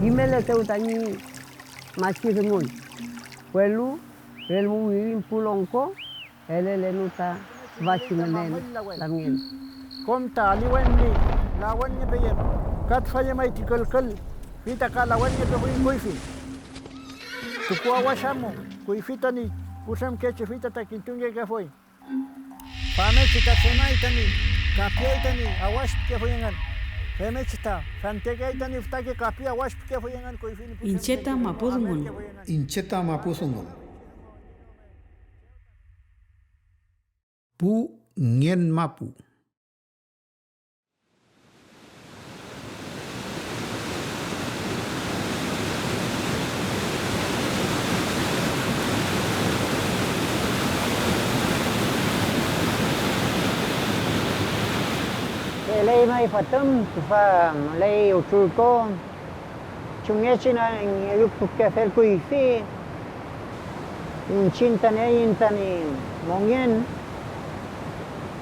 Imele teutani machi rengun. Puelu, el muirin pulongko, ele lenuta vachi menen lamien. Komta aliwenni lawannya beyem. Kat faye mai tikal fita ka lawannya be kuifi. Tukua washamu kuifitani kusam keche fita takintunge ke foi. Fame chita sema itani kapia itani awash ke foyengan. Feme chita fantega itani ftake kapia awash ke foyengan kuifini. Incheta mapudungun. Incheta mapuzungun. Pu ngien mapu. Lei mai fatum fa lei uturko. Chungechina yuk ke fel kuifi. Inchintane intani mongen.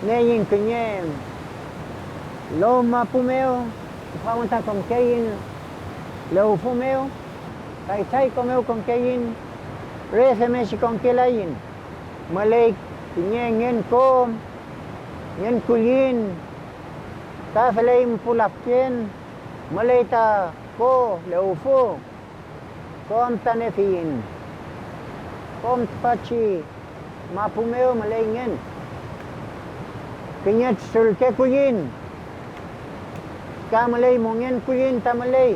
Neyin kunye loma pumeo, faunta con keyin lo fumeo, tai comeo con keyin, refemeshi con kelayin, malay kunye ngen ko, ngen kulin, ta feleim pulapien, malay ta ko lo fu, kom tanefin, kom pachi, mapumeo malay ngen. Kinyat sulke kuyin. Kamalay mongen kuyin tamalay.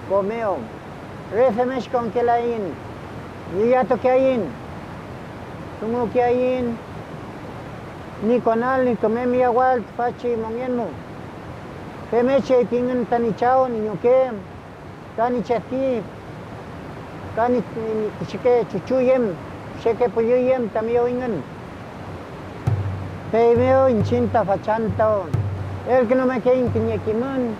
Komeo. Refemesh con kelain. Yiyato kayin. Tungo kayin. Ni konal ni tomemi awal fachi mongen mo. Femeche tingan tani chao ni nyokem. Tani chati. Tani chike chuchuyem. Sheke puyuyem tamio ingan. Peimeo inchinta fachanto, el que no me quede inquiñequimón.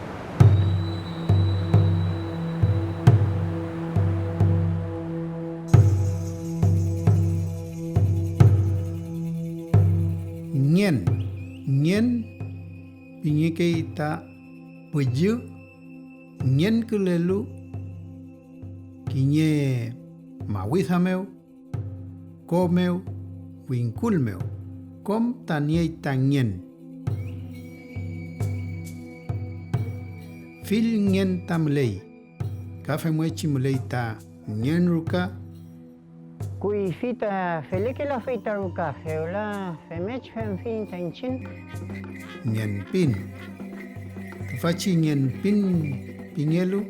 Nyen piñeke ita puyu, nyen kulelu, kiñe mawizameu, komeu, winkulmeu. Kom taniei tanien. Fil nyen tamlei. Kafe muechi mulei ta nyen ruka. Kui fita felike la fita ruka feola femech femfin tanchin. Nyen pin. Fachi nyen pin pingelu.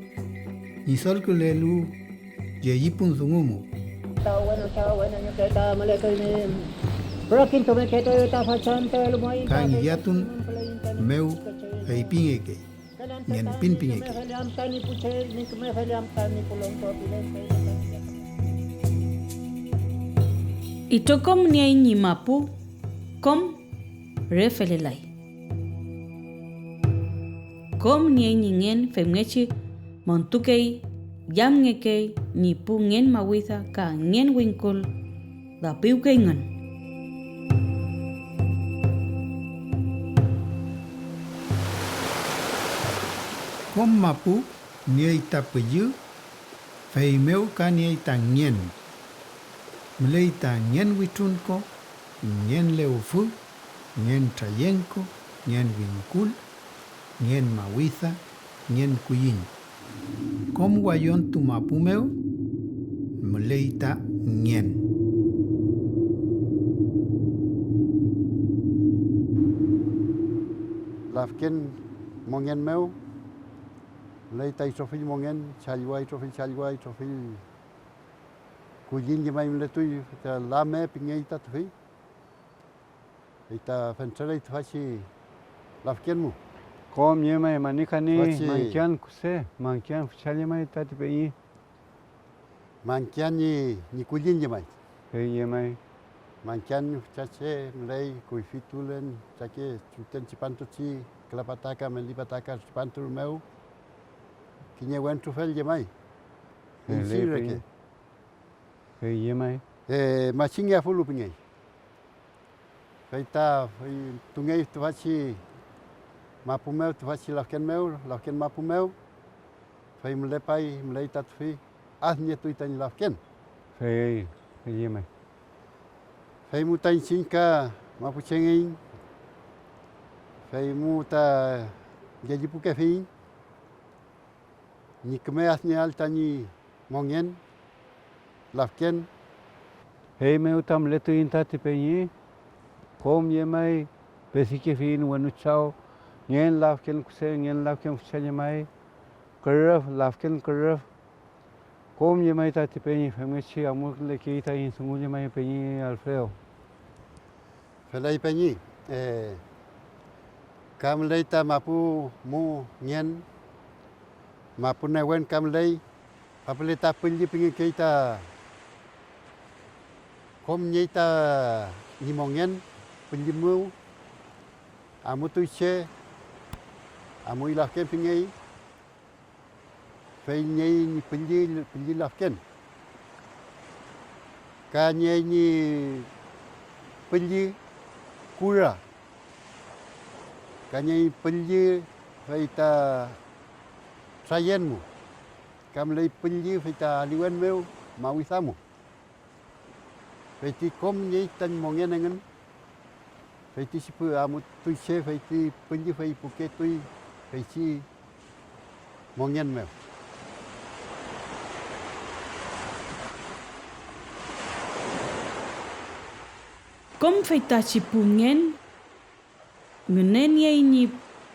Nisol kulelu ye yipun zungumu. Chao bueno, yo que está maleka ni. Pero quinto me quedo yo está fachanto el moi. Kan yatun meu ei pingeke. Nyen pin pingeke. Itokom niai nyimapu, kom refelelai. Kom niai ningen femngechi montukei, yamngekei, nipu ngen mawitha ka ngen winkul, da piukei ngan. Kom mapu niei ta puyu. Fei meu ka niei ta nyen. Mulei ta nyen witunko, nyen leufu, nyen trayenko, nyen winkul, nyen mawitha, nyen kuyin. Kom wayon tu mapu meu, mulei ta nyen. Lafken mongen meu, leita isofil mongen, chalwai trofil kuyin jemai mletui, ta lame pingeita tuhi. Ita fentrela itu faci lafken mu. Kom yemai manikani mankian kuse, mankian fuchali mai tati pei. Mankian ni kuyin jemai. Pei yemai. Mankian fuchache mlei kuifitulen, chake chuten chipantuchi, kelapataka melipataka chipantul meu. Kinya wentu fel jemai. Insireke. Pei yemai. Machinga fulu pingei. Feita tungei tu faci mapu meu tu faci lafken mapu meu. fai melepai melei tat fi ahnya tu itan lafken. Fei mai. Fai mu tan singka mapu cengeng. Fai mu ta jadi puke fi. Ni keme ahnya al tani mongen lafken. Hei meu tam letu inta te penyi. Kom ye mai besike fin wanu chao. Ngen lafken kuse ngen lafken fuchanya mai. Keraf lafken keraf. Kom ye mai ta te penyi femechi amuk le kita in sungu ye mai penyi Alfredo. Felai penyi. Kam lei ta mapu mu ngen. Mapu na wen kam lei. Apale ta penyi pengi kita. Kom nyita ni mongen penyi mu. Amu tu che. Amu ilahken pengi. Fai nyai ni penyi lafken. Ka nyai ni penyi kura. Ka nyai penyi fai ta trayen mu. Kam lei penyi fai ta liwen meu mawisamu. Fai ti kom nyai tan mongen ngen. Fai ti sipu amu tu che fai ti penyi fai puke tu fai si mongen meu. Kom feita chipungen ngenen ye ni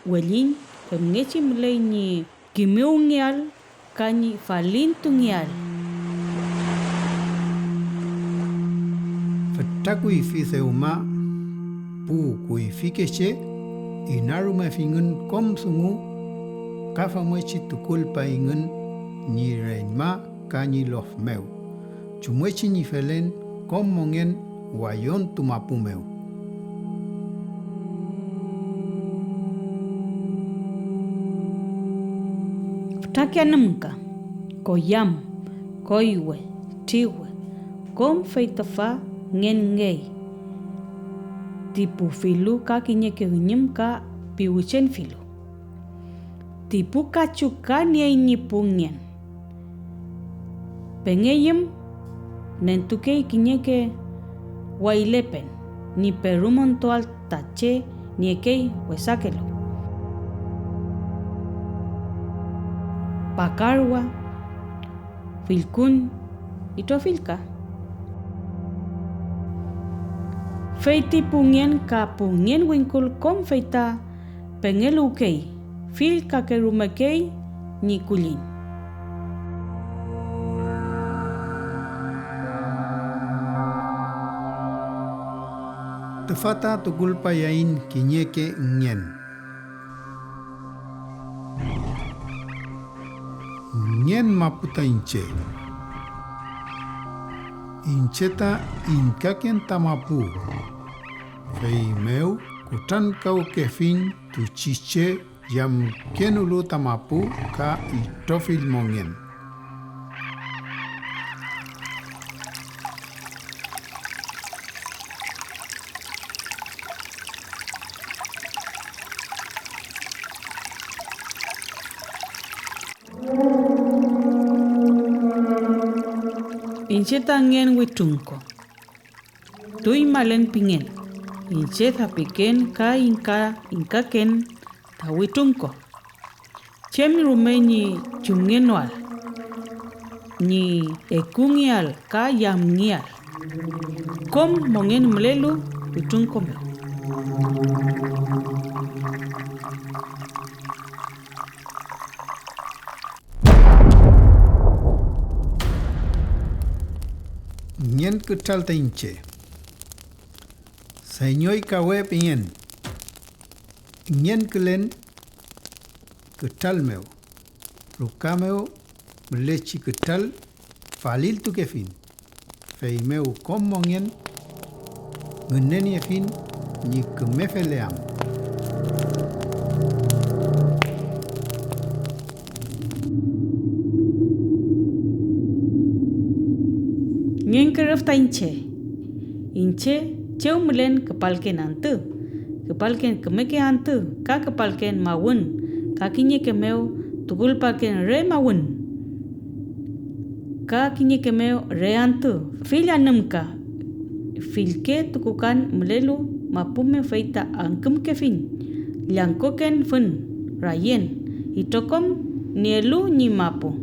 welin ngechi mlei ni kimeungial kani falintungial. Fatakui fi seuma pu kui fi keche inaru ma fingun kom sungu kafa mochi tukul pa ingun ni renma kani lof meu. Chumwechi ni felen kom mongen wayon tumapu meu. Takianamka, koyam, koiwe, tiwe, kom feitafa ngengei. Tipu filu ka kinye kenyem ka piwuchen filu. Tipu kacuka niya inipungyan. Pengeyem nentuke kinye ke wailepen ni perumontoal tache ni ekei wesakelo. Pakarwa, filkun, ito filka. Feiti pungyen ka pungyen winkul kom feita pengelukei, filka ke rumekei ni kulin. Tefata tukul pa yain kinyeke ngen. Ngen maputa inche. Incheta inkaken tamapu. Fei meu kutan kau kefin tu chiche jam kenulu tamapu ka itofil mongen. Inche tangen witungko. Tui malen pingen. Inche tapiken ka inkaken ta witungko. Chem rumeni chungenwal. Ni ekungial ka yamngial. Kom mongen mlelu witungko me. Nyen kutal ta inche. Sainyoy kawe pingen. Nyen kelen kutal meu. Ruka meu mlechi kutal falil tu kefin. Fei meu kom mongen ngunen yefin ni kumefeleam. Ngen kerafta inche. Inche cheu melen kepalken antu. Kepalken kemeke antu ka kepalken mawun. Kakinye kemeu tukul paken re mawun. Ka kinye kemeo re antu. Fil anam ka. Fil ke tukukan melelu mapume feita angkem kefin. Liangkoken fun. Rayen. Itokom nielu ni mapu.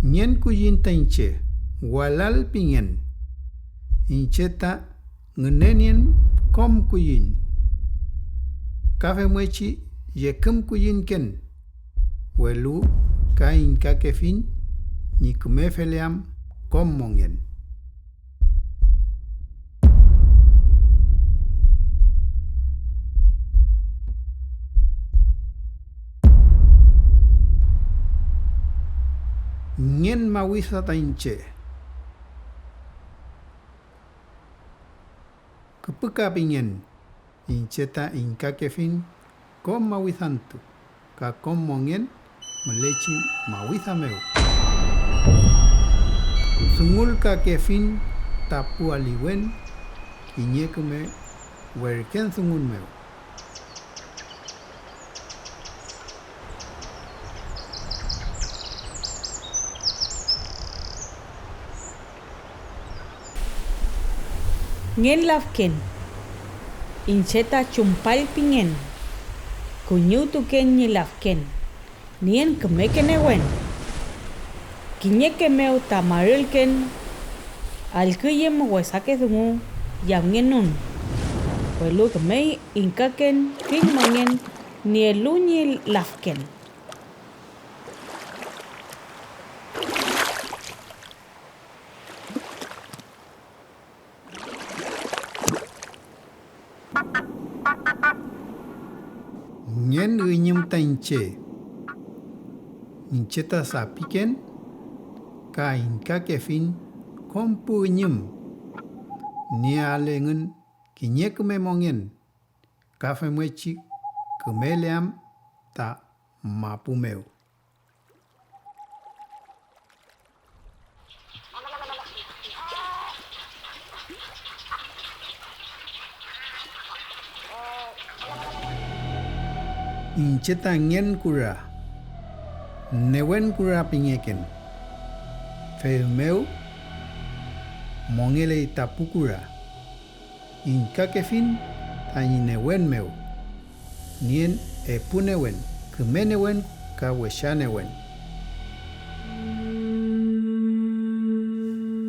Nyen kuyin ta inche, walal pingen. Incheta ngenenien kom kuyin. Kafe mwechi yekem kuyin ken. Welu ka inka kefin ni kumefeleam kom mongen. Ngen mawisa ta inche. Kepeka pingen. Incheta inka kefin kom mawisantu. Ka kom mongen melechi mawisa meu. Sungul ka kefin tapu aliwen inye kume werken sungun meu. Ngen lafken. Incheta chumpal pingen. Kunyu tuken ni lafken. Nien kemeken ewen. Kinye kemeu tamaril ken. Alkuyem wesake dungu. Yamgen nun. Welu kemei inkaken fin mangen. Nielu ni lafken. Nyen rinyem ta inche. Incheta sapiken. Ka inka kefin kompu rinyem. Ni alengen kinye kume mongen. Kafe mwechi kumeleam ta mapu meu. Incheta ngen kura. Newen kura pingeken. Fe meu mongele tapukura. Inka kefin tani newen meu. Nien epunewen. Kumenewen ka weshanewen.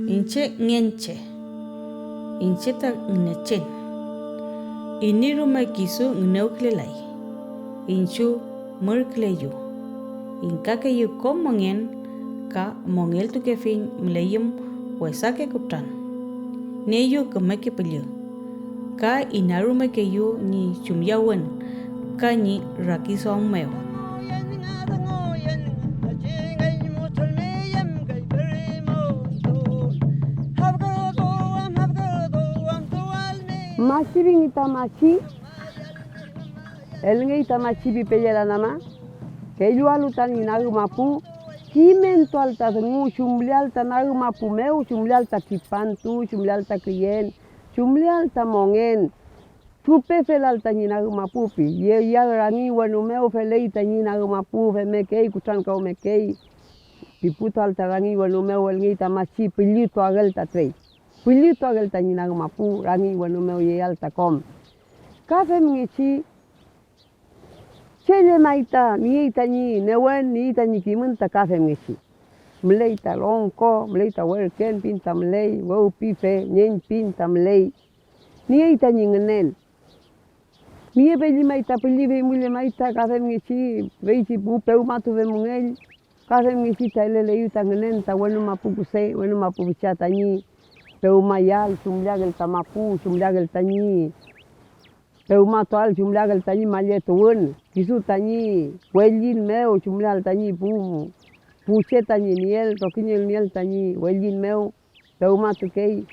Inche ngenche. Incheta ngechen. Iniru makisu ngneukilelai. Inchu merkleyu. Inkake yu kom mongen ka mongel tu kefin mleyum wesake kuptan. Neyu kemeke pelyu. Ka inaru mekeyu ni chumyawen ka ni rakisong meo. Masibing itamachi. Elnge itamachi bipeyela nama. Keyu alutan inaru mapu. Kimento alta dengu chumli alta naru mapu meu. Chumli alta kipantu. Chumli alta kriyen. Chumli alta mongen. Chupe fel alta inaru mapu pi. Ye ya rangi wanu meu fele ita inaru mapu. Fe mekei kutan kau mekei. Piputa alta rangi wanu meu elnge itamachi. Pilito agelta trei. Pilito agelta inaru mapu. Rangi wanu meu ye alta kom. Kafe mingichi. Chele maita ni ita ni newen ni ita ni kimenta kafe mesi. Mlei ta lonko, mlei ta werken pinta mlei, wau pife nyen pinta mlei. Ni ita ni ngenen. Ni peli maita peli ve mule maita kafe mesi, veiti pu peu matu ve mungel. Kafe mesi ta lele ita ngenen ta wenu mapu kuse, wenu mapu bichata ni. Peu mayal sumliagel ta mapu, sumliagel ta ni. Peu matual sumliagel ta ni malieto wen. Kisu tani welin meu chumlial tani pu puche tani niel tokinyel niel tani welin meu teuma tukei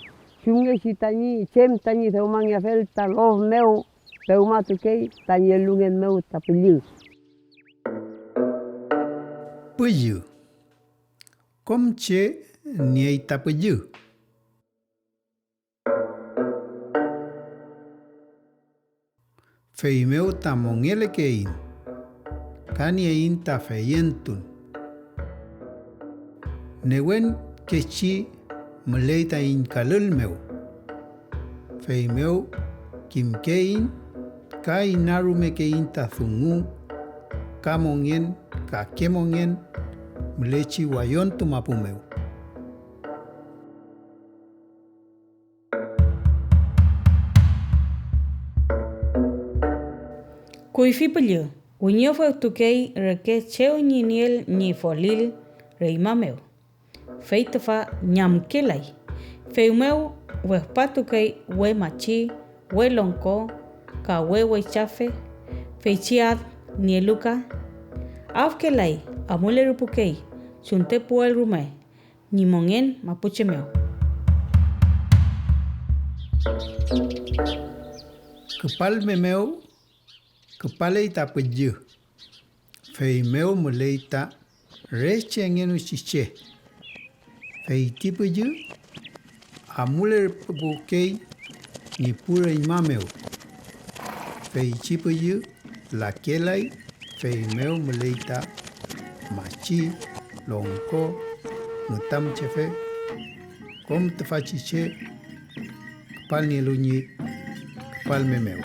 chunge si tani chem tani teuma ngafel ta love meu teuma tukei tani lungen meu tapilil. Puyu. Kom che niai tapeju. Fei meu ta mongele kein. Kani ein ta feyentun. Newen kechi meleita in kalul meu. Fei meu kim kein ka inarume kein ta thungu ka mongen ka kemongen melechi wayon tu mapu meu. Kuifi pelio, unyo fue tukei reke cheo ni niel ni folil reima meu. Feita fa nyam kelai. Feu meu we patukei we machi, we lonko, ka we chafe, feichiad ni luka. Af kelai amule rupukei, sunte puel rume, ni mongen mapuche meu. Kepal memeu kepala ita peju. Fei meu meleita reche ngenu chiche. Fei ti peju amule bukei ni pura ima meu. Fei chi peju la kelai fei meu meleita machi longko nutam chefe kom tefa chiche kepal ni lunyi kepal memeu.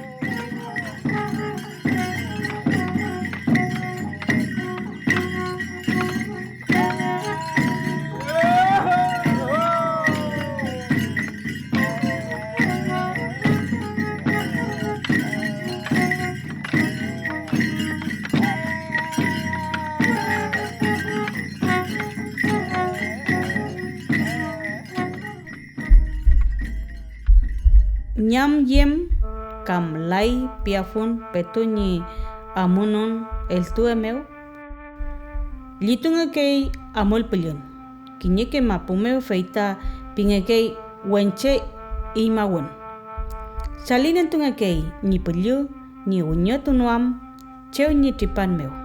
Nyam yem kam lai piafun petuni amunon el tuemeu. Litunga kei amol pelion. Kinyeke mapumeu feita pingekei wenche imawon. Salinen tunga kei ni pelio ni unyo tunuam cheu ni tripan meu.